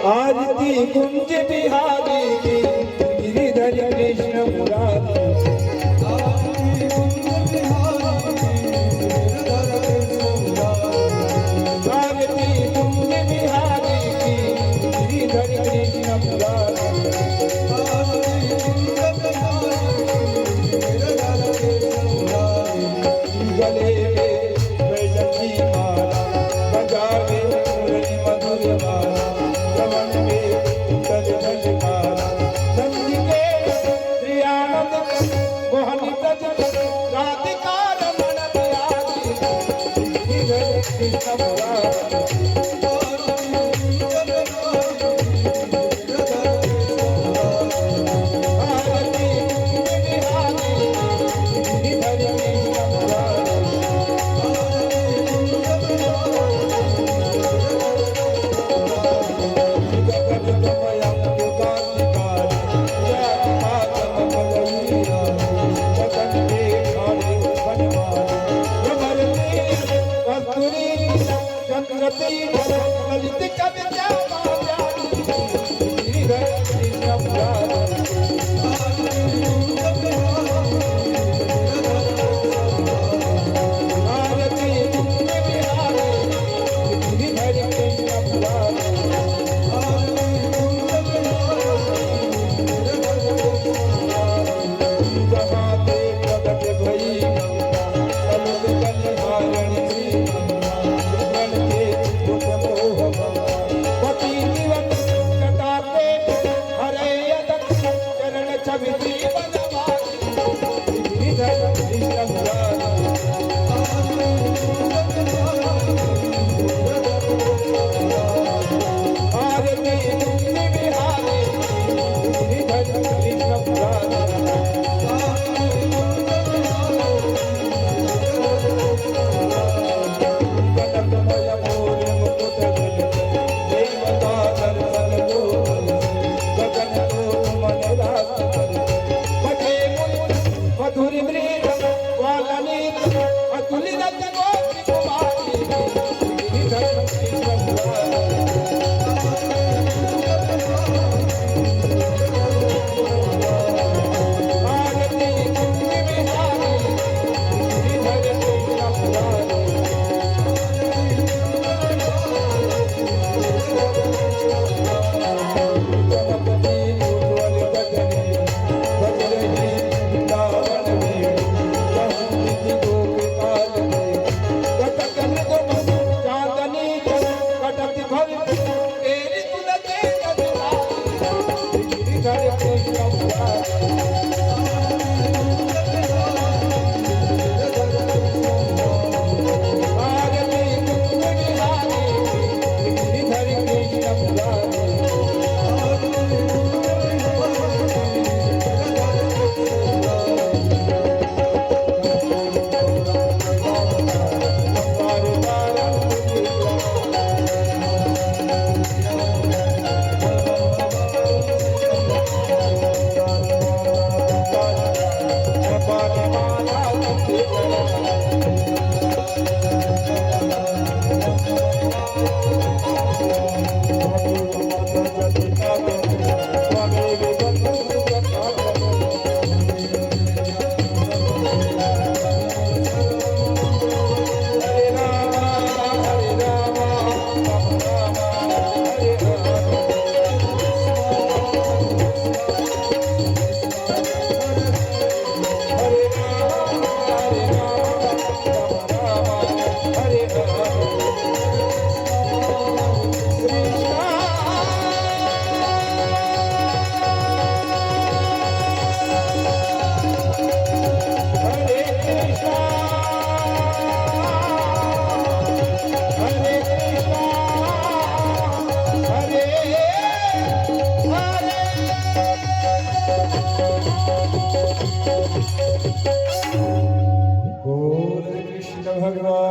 आरती कुंज बिहारी की गिरिधर कृष्ण मुरारी आरती कुंज बिहारी की गिरिधर कृष्ण मुरारी आरती कुंज बिहारी की गिरिधर कृष्ण मुरारी आरती कुंज बिहारी की गिरिधर कृष्ण मुरारी गले में वैजंती माला बजावे मुरली मधुर माला रमन में उतल झलकारा नंदी के प्रियानंद मोहनी तज राधिका रमण बिहारी गिरिधर कृष्ण मुरारी ललित कविता गिरिधर कृष्ण मुरारी आरती कुंज बिहारी गिरिधर कृष्ण मुरारी आरती कुंज बिहारी जमाते प्रगट भई ललित कन्हारणी भगवान